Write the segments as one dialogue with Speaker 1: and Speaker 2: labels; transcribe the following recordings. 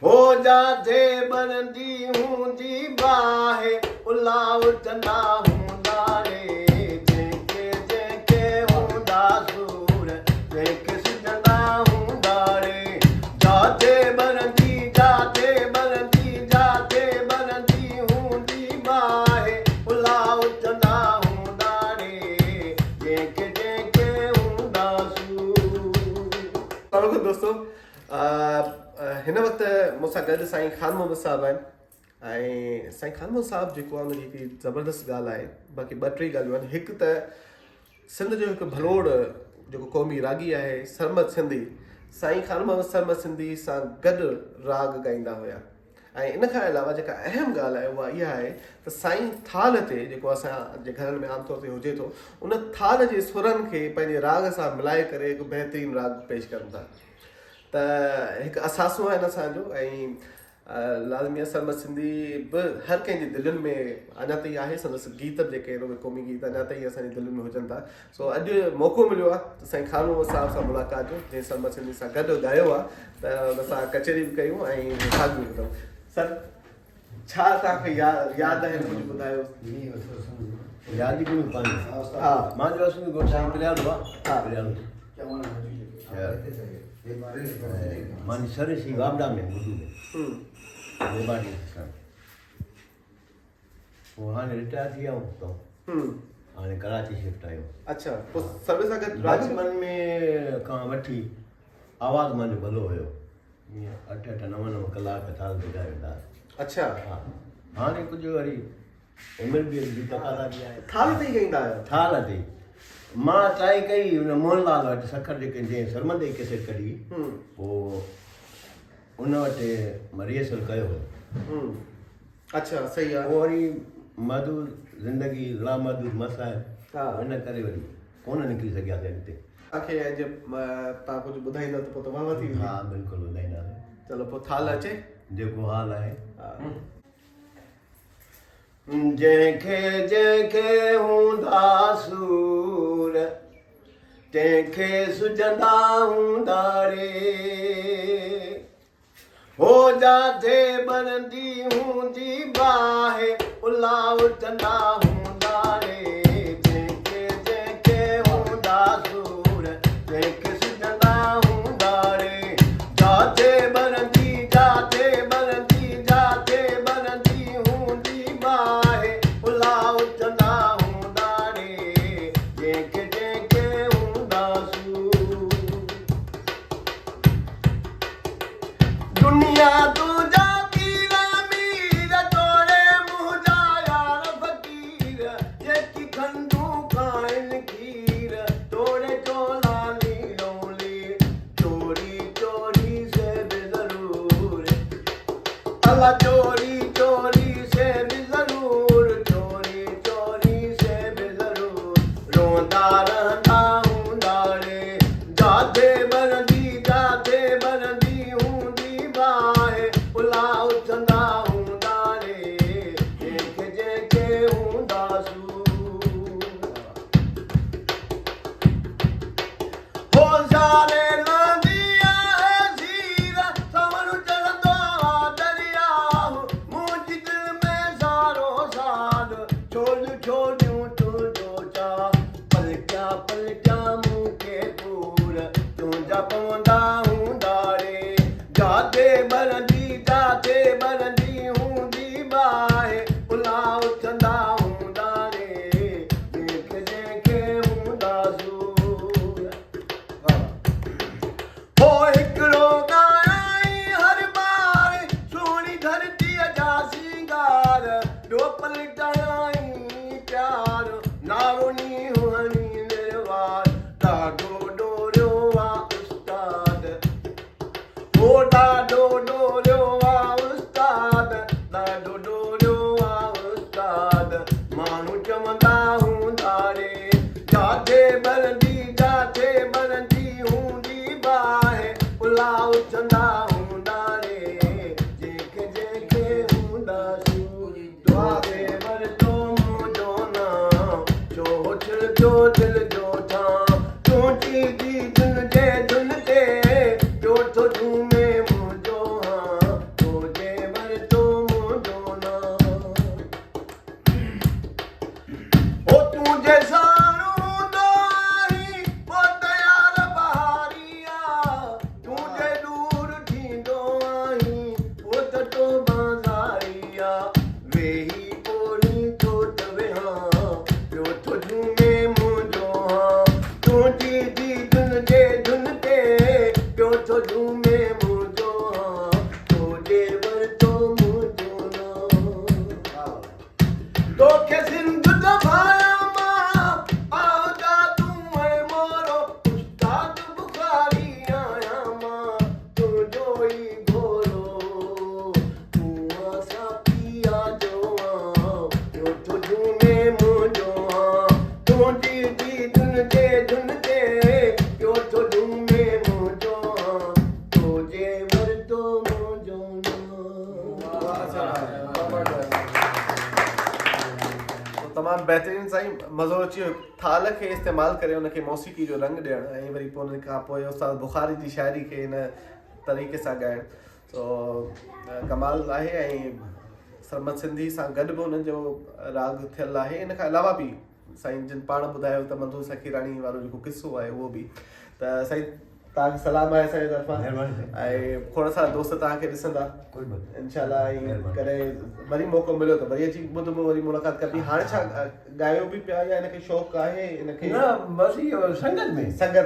Speaker 1: हो जाते बनंदी हूंदी बाहे उलाव चंदा हूंदा रे जेके जेके हूंदा सूर जेके सुजंदा हूंदा रे जाते बनंदी हूंदी बाहे उलाव चंदा हूंदा रे जेके जेके हूंदा सूर। दोस्तों हिन वक़्तु मूंसां गॾु साईं ख़ान मोहम्मद साहिबु आहिनि ऐं साईं ख़ान मोहम्मद साहिबु जेको आहे उनजी हिकिड़ी ज़बरदस्त ॻाल्हि आहे। बाक़ी ॿ टे ॻाल्हियूं आहिनि। हिकु त सिंध जो हिकु भलोड़ जेको क़ौमी रागी आहे सरमद सिंधी, साईं ख़ान मोहम्मद सरमद सिंधी सां गॾु राग ॻाईंदा हुया। ऐं इन खां अलावा जेका अहम ॻाल्हि आहे उहा इहा आहे त साईं थाल ते जेको असांजे घरनि में आमतौर ते हुजे थो उन थाल जे सुरनि खे पंहिंजे राग सां मिलाए करे हिकु बहितरीनु राग पेश कनि था। त हिकु असासो आहिनि असांजो ऐं लाज़मी सरमद सिंधी बि हर कंहिंजी दिलनि में अञा ताईं आहे। संदसि गीत जेके आहिनि उहे क़ौमी गीत अञा ताईं असांजी दिलनि में हुजनि था। सो अॼु मौक़ो मिलियो आहे त साईं ख़ान मोहम्मद साहिब सां मुलाक़ात जो, जंहिं सरमद सिंधी सां गॾु ॻायो आहे त हुन सां कचहरी बि कयूं ऐं रिकार्ड बि ॿुधूं। सर छा तव्हांखे यादि आहे कुझु ॿुधायो?
Speaker 2: यादि ई कोन्हे पंहिंजी।
Speaker 1: हा
Speaker 2: मां जो असुल गोठां प्रियालो आहे।
Speaker 1: हा
Speaker 2: मानी सर सी वाबड़ा में उर्दू में लेबानी पोइ हाणे रिटायर थी विया आहियूं त हाणे कराची शिफ्ट आहियूं।
Speaker 1: अच्छा, पोइ सर्विस सां गॾु
Speaker 2: राजमन में खां वठी आवाज़ मुंहिंजो भलो हुयो। ईअं 8-8 9 कलाक थाल ते ॻाए वेंदा।
Speaker 1: अच्छा
Speaker 2: हा हाणे कुझु वरी उमिरि बि जी तक़ाज़ा बि आहे।
Speaker 1: थाल ते ई ॻाईंदा आहियो?
Speaker 2: थाल ते मां ट्राई कई हुन मोहनलाल वटि सखर जेके जंहिं सरमद जी कैसेट कढी पोइ उन वटि मां रिहर्सल कयो हुयो।
Speaker 1: अच्छा सही आहे।
Speaker 2: पोइ वरी मधुर ज़िंदगी लामहदूद मसाइल
Speaker 1: हा
Speaker 2: हिन करे वरी कोन निकिरी सघियासीं अॻिते।
Speaker 1: तव्हांखे तव्हां कुझु ॿुधाईंदा त पोइ तमामु थी।
Speaker 2: हा बिल्कुलु ॿुधाईंदासीं।
Speaker 1: चलो पोइ थाल अचे
Speaker 2: जेको हाल आहे।
Speaker 1: जंहिंखे जंहिंखे हूंदा सूर तंहिंखे सुजंदा हूंदा रे हो जाते बनंदी हूंदी बाहे उलाव चंदा हूंदा रे जंहिंखे जंहिंखे हूंदा सूर तंहिंखे सुजंदा हूंदा रे जाते बनंदी हूंदी बाहे उलाव चंदा हूंदा रे जंहिंखे जंहिंखे हूंदा सूर। दुनिया तुंहिंजा पीर मीर तोड़े मुंहुं जा यार फ़क़ीर जेकी खंडू खाइनि खीर तोड़े चोला लीलोली चोरी चोरी से भी ज़रूर अल्लाह चोरी चोरी से भी ज़रूर चोरी चोरी से भी ज़रूर रोंदा रहंदा हूंदा रे जाते बनंदी हूंदी बाहे उलाव चंदा हूंदा रे जंहिंखे जंहिंखे हूंदा सूर। हो ज़ाले लहंदी आहे ज़ीर सवण चढ़ंदो आहे दरिया तमामु बहितरीनु साईं, मज़ो अची वियो थाल खे इस्तेमालु करे उनखे मौसीक़ी जो रंग ॾियणु ऐं वरी पोइ उन खां पोइ उस्ताद बुखारी जी शाइरी खे इन तरीक़े सां ॻाइणु, सो कमाल आहे। ऐं सरमद सिंधी सां गॾु बि उन्हनि जो राग थियलु आहे। इन खां अलावा बि साईं जिन पाण ॿुधायो त मधु सखीराणी वारो जेको किस्सो आहे उहो बि, त साईं तव्हांखे सलाम आहे असांजे तरफ़ां, ऐं खोड़ सारा दोस्त तव्हांखे ॾिसंदा इनशाला। ऐं कॾहिं वरी मौक़ो मिलियो त वरी अची ॿुधबो, वरी मुलाक़ात करबी। हाणे छा ॻायो बि पिया या हिनखे शौक़ु आहे हिनखे?
Speaker 2: न बसि इहो संगत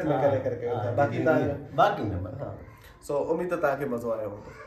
Speaker 2: में
Speaker 1: करे कयो था, बाक़ी तव्हां
Speaker 2: बाक़ी न।
Speaker 1: सो उमेद त तव्हांखे मज़ो आयो हूंदो।